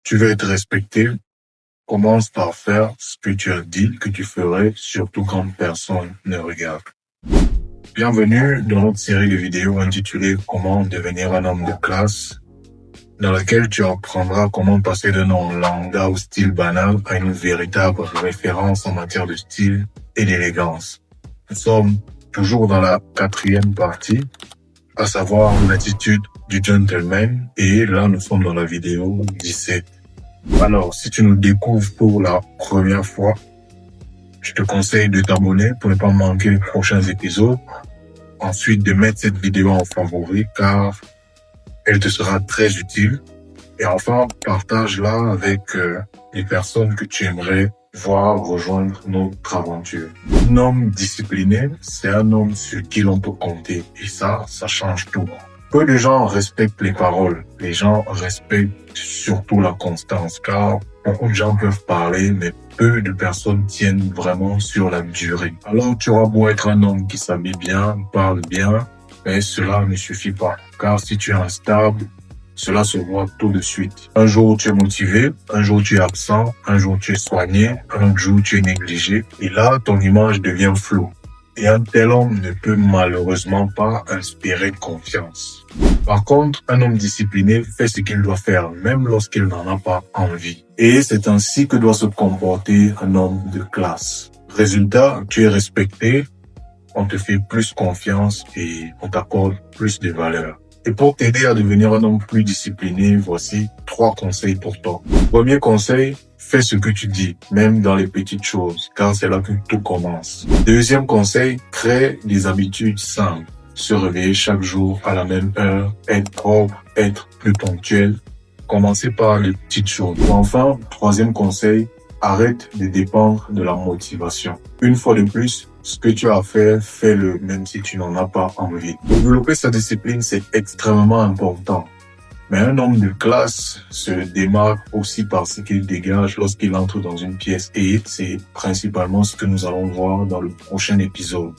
Tu veux être respecté, commence par faire ce que tu as dit que tu ferais, surtout quand personne ne regarde. Bienvenue dans notre série de vidéos intitulée Comment devenir un homme de classe, dans laquelle tu apprendras comment passer d'un nom lambda au style banal à une véritable référence en matière de style et d'élégance. Nous sommes toujours dans la 4e partie, à savoir l'attitude du gentleman, et là nous sommes dans la vidéo 17. Alors, si tu nous découvres pour la première fois, je te conseille de t'abonner pour ne pas manquer les prochains épisodes. Ensuite, de mettre cette vidéo en favori car elle te sera très utile. Et enfin, partage-la avec les personnes que tu aimerais voir rejoindre notre aventure. Un homme discipliné, c'est un homme sur qui l'on peut compter. Et ça change tout. Peu de gens respectent les paroles. Les gens respectent surtout la constance, car beaucoup de gens peuvent parler, mais peu de personnes tiennent vraiment sur la durée. Alors tu auras beau être un homme qui s'habille bien, parle bien, mais cela ne suffit pas. Car si tu es instable, cela se voit tout de suite. Un jour tu es motivé, un jour tu es absent, un jour tu es soigné, un autre jour tu es négligé. Et là, ton image devient floue. Et un tel homme ne peut malheureusement pas inspirer confiance. Par contre, un homme discipliné fait ce qu'il doit faire, même lorsqu'il n'en a pas envie. Et c'est ainsi que doit se comporter un homme de classe. Résultat, tu es respecté, on te fait plus confiance et on t'accorde plus de valeur. Et pour t'aider à devenir un homme plus discipliné, voici 3 conseils pour toi. Premier conseil, fais ce que tu dis, même dans les petites choses, car c'est là que tout commence. Deuxième conseil, crée des habitudes simples. Se réveiller chaque jour à la même heure, être propre, être plus ponctuel. Commencez par les petites choses. Enfin, troisième conseil, arrête de dépendre de la motivation. Une fois de plus, ce que tu as à faire, fais-le même si tu n'en as pas envie. Développer sa discipline, c'est extrêmement important. Mais un homme de classe se démarque aussi par ce qu'il dégage lorsqu'il entre dans une pièce. Et c'est principalement ce que nous allons voir dans le prochain épisode.